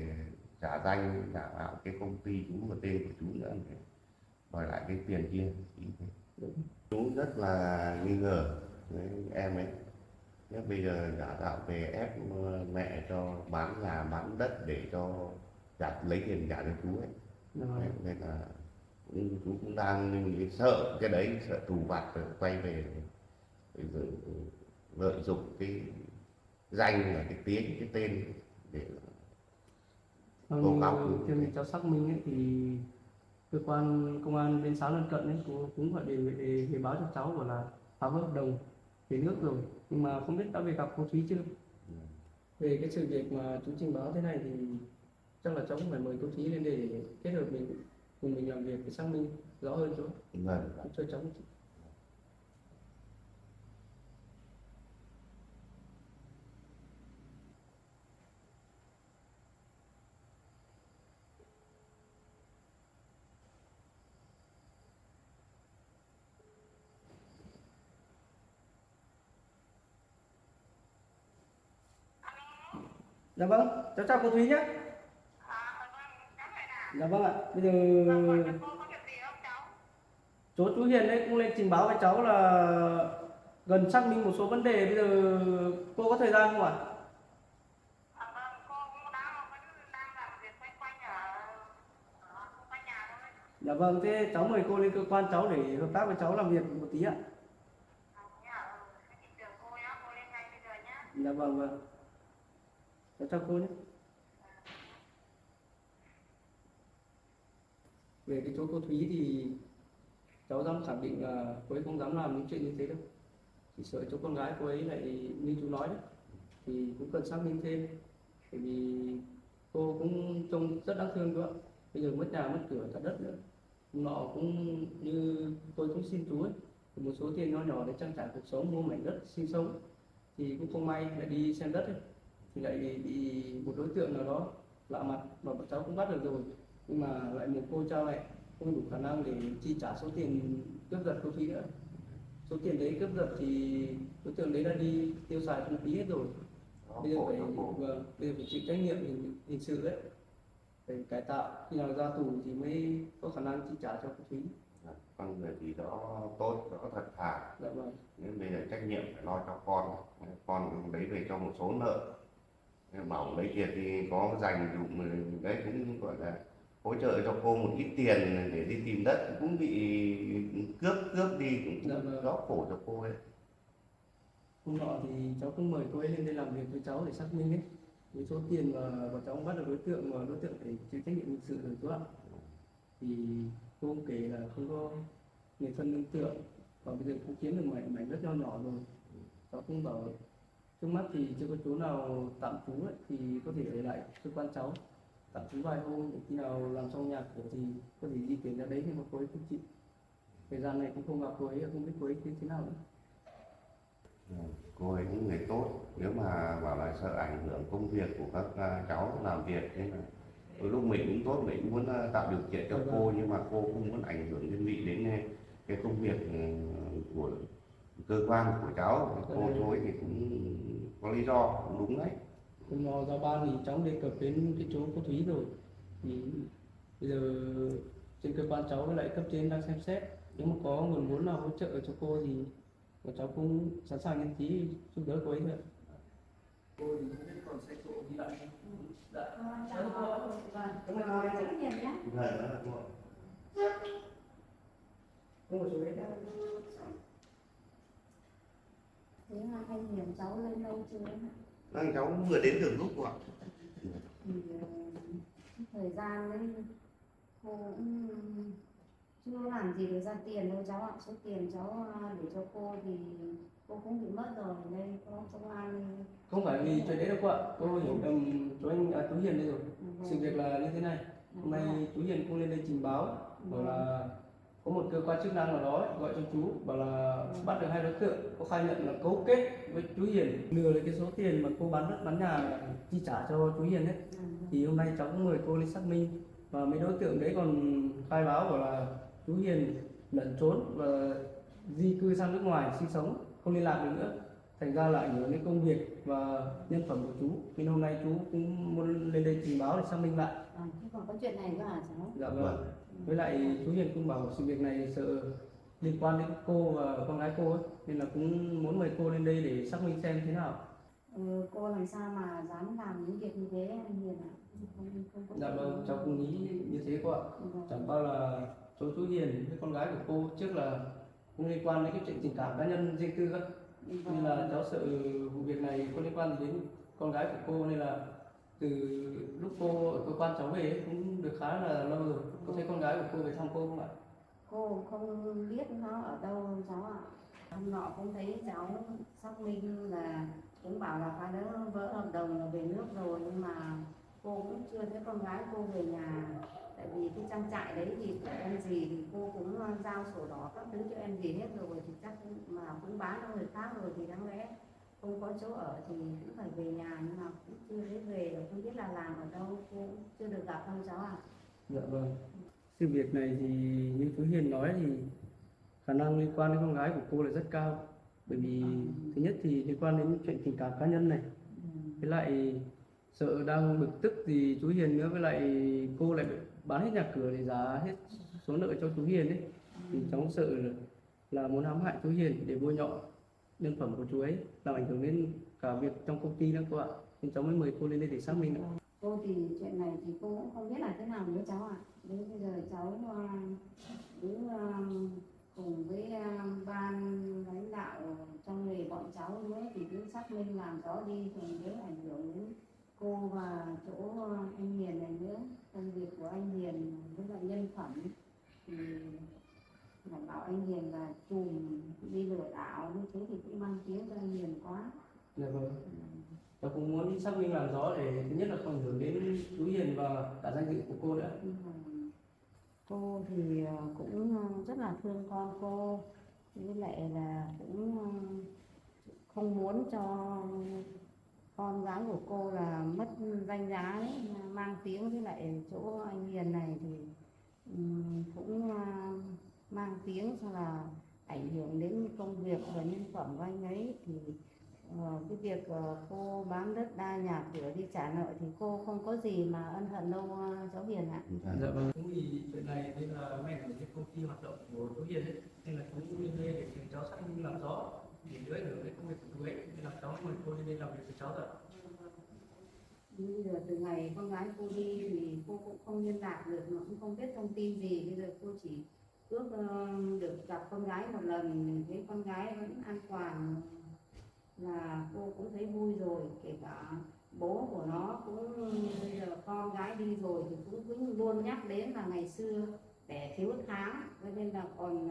Speaker 3: giả danh giả mạo cái công ty chú và tên của chú nữa để đòi lại cái tiền kia. Chú rất là nghi ngờ với em ấy. Nếu bây giờ giả tạo về ép mẹ cho bán nhà bán đất để cho lấy tiền trả cho chú ấy. Nên là chú cũng đang sợ cái đấy, sợ tù vặt rồi quay về cái lợi dụng cái danh và cái tiếng cái tên để tố cáo
Speaker 2: Theo như cháu xác minh ấy, thì cơ quan công an bên xã lân cận ấy cũng gọi để báo cho cháu bảo là phá vỡ hợp đồng về nước rồi, nhưng mà không biết đã về gặp cô Thúy chưa. Về cái sự việc mà chú trình báo thế này thì chắc là cháu cũng phải mời cô Thúy lên để kết hợp cùng mình làm việc để xác minh rõ hơn chú.
Speaker 3: Vâng.
Speaker 2: Cho cháu. Dạ vâng, cháu chào cô Thúy nhé. Dạ vâng ạ. Bây giờ chú Hiền đấy cũng lên trình báo với cháu là gần xác minh một số vấn đề. Bây giờ cô có thời gian không ạ? Dạ vâng, thế cháu mời cô lên cơ quan cháu để hợp tác với cháu làm việc một tí ạ. Dạ vâng vâng. Cháu chào cô nhé. Về cái chỗ cô Thúy thì cháu dám khẳng định là cô ấy không dám làm những chuyện như thế đâu. Chỉ sợ chỗ con gái cô ấy lại như chú nói đấy, thì cũng cần xác minh thêm. Bởi vì cô cũng trông rất đáng thương cơ ạ. Bây giờ mất nhà mất cửa cả đất nữa. Hôm nọ cũng như tôi cũng xin chú ấy một số tiền nho nhỏ để trang trải cuộc sống, mua mảnh đất sinh sống, thì cũng không may lại đi xem đất ấy, thì lại bị một đối tượng nào đó lạ mặt mà bọn cháu cũng bắt được rồi, nhưng mà lại một cô cha mẹ không đủ khả năng để chi trả số tiền cướp giật cô Thúy nữa. Số tiền đấy cướp giật thì đối tượng đấy đã đi tiêu xài không phí hết rồi. Bây giờ phải chịu trách nhiệm hình sự đấy, phải cải tạo, khi nào ra tù thì mới có khả năng chi trả cho cô Thúy.
Speaker 3: Con người thì đó tốt, đó thật thà.
Speaker 2: Dạ vâng.
Speaker 3: Nên bây giờ trách nhiệm phải lo cho con lấy về cho một số nợ. Bảo lấy tiền thì có dành dụng, đấy cũng gọi là hỗ trợ cho cô một ít tiền để đi tìm đất, cũng bị cướp đi, cũng
Speaker 2: Dạ vâng.
Speaker 3: đó khổ cho cô ấy.
Speaker 2: Hôm nọ thì cháu cũng mời cô ấy lên đây làm việc với cháu để xác minh ấy, với số tiền mà cháu bắt được đối tượng, mà đối tượng phải chịu trách nhiệm hình sự rồi chú ạ. Thì cô cũng kể là không có người thân nương tựa, và bây giờ cũng kiếm được mảnh đất nho nhỏ rồi. Cháu cũng bảo trước mắt thì chưa có chỗ nào tạm trú ấy, thì có thể ở lại cơ quan cháu tạm trú vài hôm, để khi nào làm xong nhà cửa thì có thể di chuyển ra đấy, nhưng mà cô ấy không chịu. Thời gian này cũng không gặp cô ấy, không biết cô ấy thế nào nữa.
Speaker 3: Cô ấy cũng người tốt, nếu mà bảo là sợ ảnh hưởng công việc của các cháu làm việc, thế là đôi lúc mình cũng tốt, mình cũng muốn tạo điều kiện cho cô, nhưng mà cô không muốn ảnh hưởng liên lụy đến cái công việc của cơ quan của cháu. Cô chối thì cũng có lý do, cũng đúng đấy.
Speaker 2: Hôm nọ giao ban thì cháu đề cập đến cái chỗ cô Thúy rồi, thì bây giờ trên cơ quan cháu với lại cấp trên đang xem xét, nếu mà có nguồn vốn nào hỗ trợ cho cô thì cháu cũng sẵn sàng nhân tí giúp đỡ cô ấy thôi. Cô thì không biết còn xe cộ đi lại không? Dạ. Cảm ơn cô nhé. Có một số đấy đã.
Speaker 4: Thế là anh Hiền cháu lên đâu chưa?
Speaker 3: Đang cháu vừa đến được lúc ạ.
Speaker 4: Thì thời gian đấy cô cũng chưa làm gì được ra tiền đâu cháu ạ. Số tiền cháu để cho cô thì cô cũng bị mất rồi. Đây có công an.
Speaker 2: Không phải vì chuyện đấy đâu cô ạ. Cô hiểu nhầm chú chú Hiền đây rồi. Sự việc là như thế này. Hôm nay chú Hiền cũng lên đây trình báo, bảo là có một cơ quan chức năng nào đó gọi cho chú, bảo là bắt được hai đối tượng có khai nhận là cấu kết với chú Hiền lừa lấy cái số tiền mà cô bán đất bán nhà chi trả cho chú Hiền ấy. Thì hôm nay cháu cũng mời cô lên xác minh, và mấy đối tượng đấy còn khai báo bảo là chú Hiền lẩn trốn và di cư sang nước ngoài sinh sống, không liên lạc được nữa, thành ra là ảnh hưởng đến công việc và nhân phẩm của chú. Nên hôm nay chú cũng muốn lên đây trình báo để xác minh lại.
Speaker 4: Thế còn có chuyện này nữa hả cháu?
Speaker 2: Dạ vâng. Với lại chú Hiền cũng bảo sự việc này sợ liên quan đến cô và con gái cô ấy, nên là cũng muốn mời cô lên đây để xác minh xem thế nào.
Speaker 4: Cô làm sao mà dám làm những việc như thế anh Hiền ạ?
Speaker 2: Dạ vâng, cháu cũng nghĩ như thế cô ạ. Chẳng qua là chú Hiền với con gái của cô trước là cũng liên quan đến cái chuyện tình cảm cá nhân riêng tư á, Nên là cháu sợ vụ việc này có liên quan đến con gái của cô, nên là từ lúc cô ở cơ quan cháu về ấy, cũng được khá là lâu rồi. Có thấy con gái của cô về thăm cô không ạ?
Speaker 4: Cô không biết nó ở đâu cháu ạ. Hôm nọ cũng thấy cháu xác minh là cũng bảo là phá đỡ vỡ hợp đồng là về nước rồi, nhưng mà cô cũng chưa thấy con gái cô về nhà. Tại vì cái trang trại đấy thì của em gì thì cô cũng giao sổ đỏ các thứ cho em gì hết rồi, thì chắc mà cũng bán cho người khác rồi thì đáng lẽ không có chỗ ở thì cũng phải về nhà, nhưng mà cũng chưa thấy về, rồi không biết là làm ở đâu, cô cũng chưa được gặp đâu cháu ạ.
Speaker 2: Dạ vâng. Sự việc này thì như chú Hiền nói thì khả năng liên quan đến con gái của cô là rất cao. Bởi vì thứ nhất thì liên quan đến chuyện tình cảm cá nhân này. Với lại sợ đang bực tức thì chú Hiền nữa, với lại cô lại bán hết nhà cửa để giá hết số nợ cho chú Hiền ấy. Thì cháu sợ là muốn hãm hại chú Hiền để bôi nhọ nhân phẩm của chú ấy, làm ảnh hưởng đến cả việc trong công ty nữa cô ạ. Nên cháu mới mời cô lên đây để xác minh ạ.
Speaker 4: Cô thì chuyện này thì cô cũng không biết là thế nào nữa cháu ạ. Đến bây giờ cháu cũng cùng với ban lãnh đạo trong nghề bọn cháu nữa thì cứ xác minh làm rõ đi, thì nếu ảnh hưởng đến cô và chỗ anh Hiền này nữa, công việc của anh Hiền với lại nhân phẩm thì phải bảo anh Hiền là chùm đi lừa đảo như thế thì cũng mang tiếng cho anh Hiền quá.
Speaker 2: Dạ vâng. Cháu cũng muốn đi xác minh làm rõ để thứ nhất là không ảnh hưởng đến chú Hiền và cả danh dự của cô nữa.
Speaker 4: Cô thì cũng rất là thương con cô, với lại là cũng không muốn cho con gái của cô là mất danh giá đấy, mang tiếng. Với lại chỗ anh Hiền này thì cũng mang tiếng cho là ảnh hưởng đến công việc và nhân phẩm của anh ấy. Thì cái việc cô bán đất đai nhà cửa đi trả nợ thì cô không có gì mà ân hận đâu cháu Hiền ạ.
Speaker 2: Dạ vâng. Cũng vì chuyện này nên là mẹ của cái công ty hoạt động của chú Hiền ấy, nên là chú lên đây để请cháu xác minh làm rõ để đỡ ảnh hưởng đến công việc của chú ấy, nên là cháu mời cô lên đây làm việc với cháu rồi.
Speaker 4: Bây giờ từ ngày con gái cô đi thì cô cũng không liên lạc được, mà cũng không biết thông tin gì. Bây giờ cô chỉ ước được gặp con gái một lần, thấy con gái vẫn an toàn là cô cũng thấy vui rồi. Kể cả bố của nó cũng bây giờ con gái đi rồi thì cũng luôn nhắc đến là ngày xưa đẻ thiếu tháng, cho nên là còn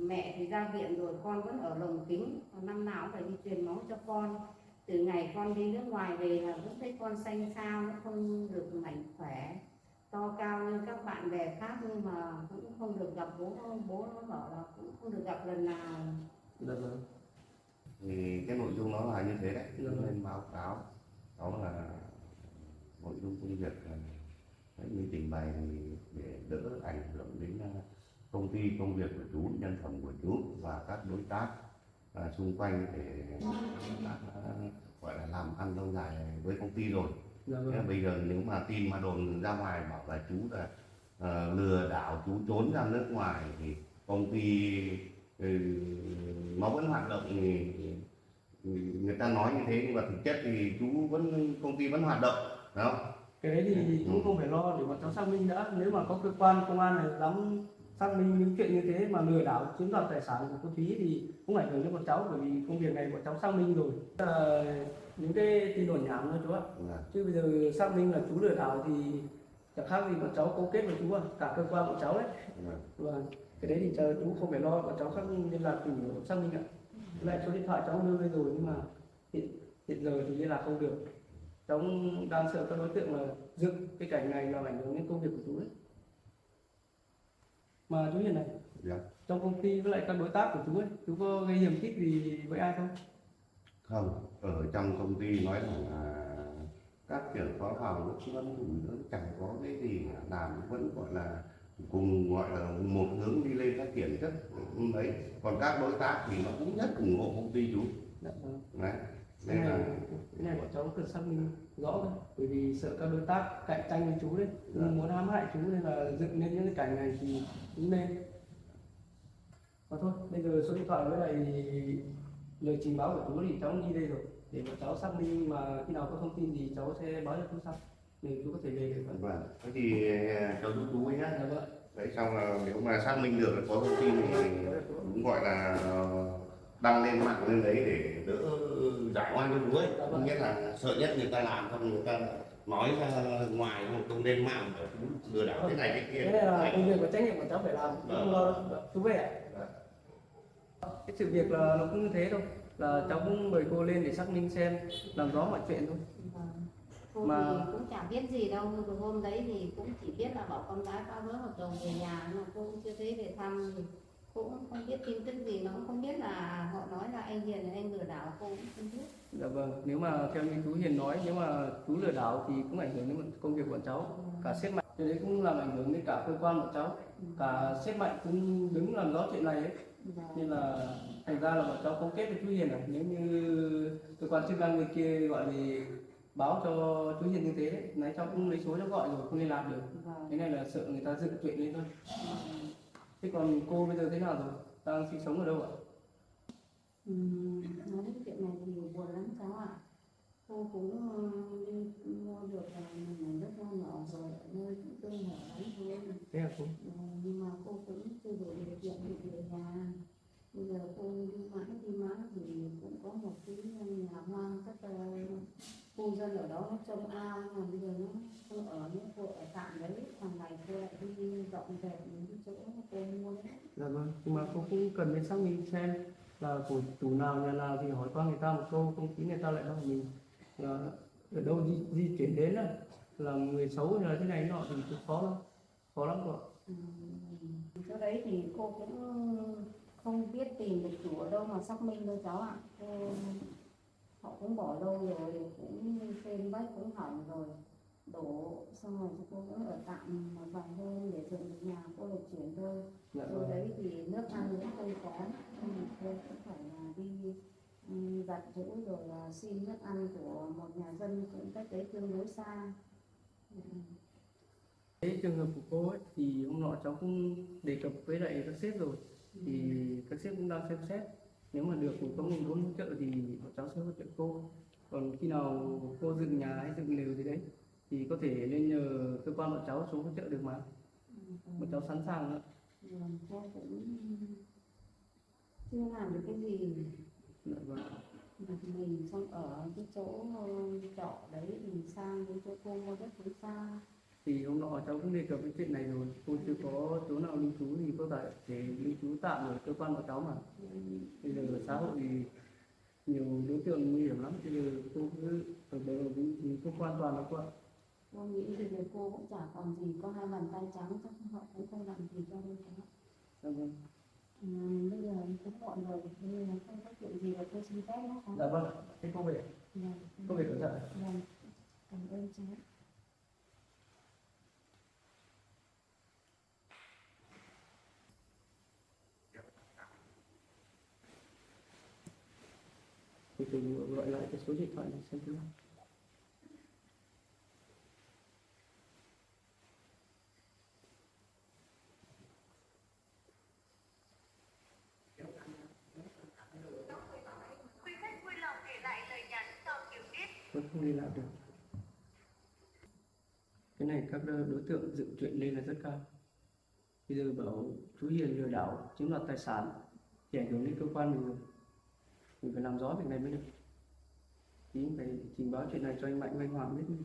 Speaker 4: mẹ thì ra viện rồi con vẫn ở Lồng Kính, còn năm nào cũng phải đi truyền máu cho con. Từ ngày con đi nước ngoài về là vẫn thấy con xanh xao, nó không được mạnh khỏe to cao như các bạn bè khác, nhưng mà cũng không được gặp bố. Bố nó bảo là cũng không được gặp lần nào.
Speaker 2: Dạ vâng.
Speaker 3: Thì cái nội dung nó là như thế đấy,
Speaker 2: Dạ vâng.
Speaker 3: nên báo cáo đó là nội dung công việc như trình bày thì để đỡ ảnh hưởng đến công ty, công việc của chú, nhân phẩm của chú và các đối tác xung quanh, để gọi là làm ăn lâu dài với công ty rồi.
Speaker 2: Dạ
Speaker 3: Thế
Speaker 2: vâng.
Speaker 3: bây giờ nếu mà tin mà đồn ra ngoài bảo là chú là lừa đảo, chú trốn ra nước ngoài thì công ty nó vẫn hoạt động, thì người ta nói như thế, nhưng mà thực chất thì chú vẫn, công ty vẫn hoạt động, đúng không?
Speaker 2: Cái đấy thì chú không phải lo để bọn cháu xác minh nữa. Nếu mà có cơ quan công an này dám xác minh những chuyện như thế mà lừa đảo chiếm đoạt tài sản của cô Thúy thì cũng ảnh hưởng đến bọn cháu, bởi vì công việc này bọn cháu xác minh rồi. Những cái tin đồn nhảm thôi chú ạ. Chứ bây giờ xác minh là chú lừa đảo thì chẳng khác gì bọn cháu cấu kết với chú à, cả cơ quan bọn cháu đấy. Vâng. Cái đấy thì chờ chú không phải lo, bọn cháu xác minh liên lạc cùng xác minh ạ. Lại số điện thoại cháu đưa đây rồi, nhưng mà hiện giờ thì liên lạc không được. Cháu đang sợ các đối tượng là dựng cái cảnh này làm ảnh hưởng đến công việc của chú đấy. Mà chú Hiền này, trong công ty với lại các đối tác của chú ấy, chú có gây hiểm khích gì với ai không?
Speaker 3: Không, ở trong công ty nói rằng là các trưởng phó phòng lúc vẫn chẳng có cái gì làm, vẫn gọi là cùng, gọi là một hướng đi lên phát triển rất đấy. Còn các đối tác thì nó cũng rất ủng hộ công ty chú.
Speaker 2: Dạ vâng.
Speaker 3: Đấy.
Speaker 2: Cái này bọn cháu cần xác minh rõ thôi, bởi vì sợ các đối tác cạnh tranh với chú đấy, muốn hãm hại chú, nên là dựng lên những cái cảnh này thì cũng nên. Mà thôi, bây giờ số điện thoại với lại lời trình báo của chú thì cháu ghi đây rồi, để bọn cháu xác minh, mà khi nào có thông tin gì cháu sẽ báo cho chú sau, để chú có thể về được.
Speaker 3: Vâng, thế thì cháu giúp chú ấy nhá.
Speaker 2: Dạ vâng.
Speaker 3: Đấy, xong là nếu mà xác minh được có thông tin thì cũng gọi là đăng lên mạng lên đấy để đỡ giải oan cho chú ấy. Không biết là sợ nhất người ta làm không, người ta nói ra ngoài không lên mạng để chú lừa đảo thế này thế kia.
Speaker 2: Thế này là công việc và trách nhiệm của cháu phải làm, không lo đâu. Chú về ạ. Cái sự việc là nó cũng như thế thôi, là cháu cũng mời cô lên để xác minh xem, làm rõ mọi chuyện thôi.
Speaker 4: Cô
Speaker 2: Mà-
Speaker 4: thì cũng chả biết gì đâu, nhưng từ hôm đấy thì cũng chỉ biết là bảo con gái phá vỡ hợp đồng về nhà, mà cô cũng chưa thấy về thăm, thì cô cũng không biết tin tức gì, nó cũng không biết là họ nói là anh Hiền là anh lừa đảo, cô cũng không biết.
Speaker 2: Dạ vâng, nếu mà theo như chú Hiền nói, nếu mà chú lừa đảo thì cũng ảnh hưởng đến công việc của cháu, cả sếp Mạnh, cho đấy cũng làm ảnh hưởng đến cả cơ quan của cháu, cả sếp Mạnh cũng đứng làm rõ chuyện này ấy. Nên là thành ra là bọn cháu cấu kết với chú Hiền, nếu như cơ quan chức năng người kia gọi thì báo cho chú Hiền như thế đấy, nãy cháu cũng lấy số cháu gọi rồi không liên lạc được. Cái này là sợ người ta dựng chuyện lên thôi. Thế còn cô bây giờ thế nào rồi, đang sinh sống ở đâu ạ?
Speaker 4: Nói đến chuyện này thì buồn lắm cháu ạ. Cô cũng đi mua được một mảnh đất nho nhỏ rồi ở nơi cũng tương hở lắm thôi.
Speaker 2: Thế à cô?
Speaker 4: Nhưng mà cô cũng chưa đủ điều kiện để về nhà. Bây giờ cô đi mãi thì cũng có một cái nhà hoang các khu dân ở đó nó trông ao, mà bây giờ nó không ở nữa, cô ở tạm đấy, hàng ngày cô lại đi dọn dẹp những cái chỗ cô mua đấy.
Speaker 2: Dạ vâng, nhưng mà cô cũng cần đến xác minh xem là của chủ nào, nhà nào thì hỏi qua người ta một câu, không khí người ta lại nói mình là ở đâu di chuyển đến là người xấu như là thế này nọ thì cũng khó lắm, khó lắm cô ạ.
Speaker 4: Chỗ đấy thì cô cũng không biết tìm được chủ ở đâu mà xác minh đâu cháu ạ. Họ cũng bỏ lâu rồi, cũng trên vách cũng hỏng rồi, đổ xong rồi cô cũng ở tạm một vài hôm để dựng được nhà, cô được chuyển thôi.
Speaker 2: Dạ
Speaker 4: Chỗ
Speaker 2: vâng.
Speaker 4: đấy thì nước ăn cũng không có, nên là cô cũng phải là đi giặt giũ rồi là xin nước ăn của một nhà dân cũng cách đấy tương đối xa.
Speaker 2: Cái trường hợp của cô ấy, thì hôm nọ cháu cũng đề cập với lại các sếp rồi, thì các sếp cũng đang xem xét, nếu mà được có nguồn vốn hỗ trợ thì bọn cháu sẽ hỗ trợ cô. Còn khi nào cô dựng nhà hay dựng lều gì đấy thì có thể lên nhờ cơ quan bọn cháu xuống hỗ trợ được mà, bọn cháu sẵn sàng nữa.
Speaker 4: Cô cũng chưa làm được cái gì.
Speaker 2: Dạ vâng.
Speaker 4: Mình xong ở cái chỗ trọ đấy thì sang cái chỗ cô mua đất cũng xa.
Speaker 2: Thì hôm nọ cháu cũng đề cập cái chuyện này rồi, cô chưa có chỗ nào lưu trú thì có thể lưu trú tạm ở cơ quan của cháu mà. Bây giờ xã hội thì nhiều đối tượng nguy hiểm lắm, bây giờ cô cứ ở bờ thì không an toàn đâu cô ạ.
Speaker 4: Cô nghĩ thì cô cũng chả còn gì, có hai bàn tay trắng chắc họ cũng không làm gì cho đâu cả.
Speaker 2: Dạ vâng.
Speaker 4: Bây giờ cũng muộn rồi, bây giờ không có chuyện gì là cô xin phép nhé.
Speaker 2: Dạ vâng, thế cô về, cô về cẩn thận.
Speaker 4: Vâng, cảm ơn cháu.
Speaker 2: Thì tôi gọi lại cái số điện thoại này xem thế nào. Vẫn không liên lạc được. Cái này các đối tượng dựng chuyện lên là rất cao. Bây giờ bảo chú Hiền lừa đảo chiếm đoạt tài sản thì ảnh hưởng đến cơ quan mình rồi, mình phải làm rõ việc này mới được. Thì phải trình báo chuyện này cho anh Mạnh với anh Hoàng biết.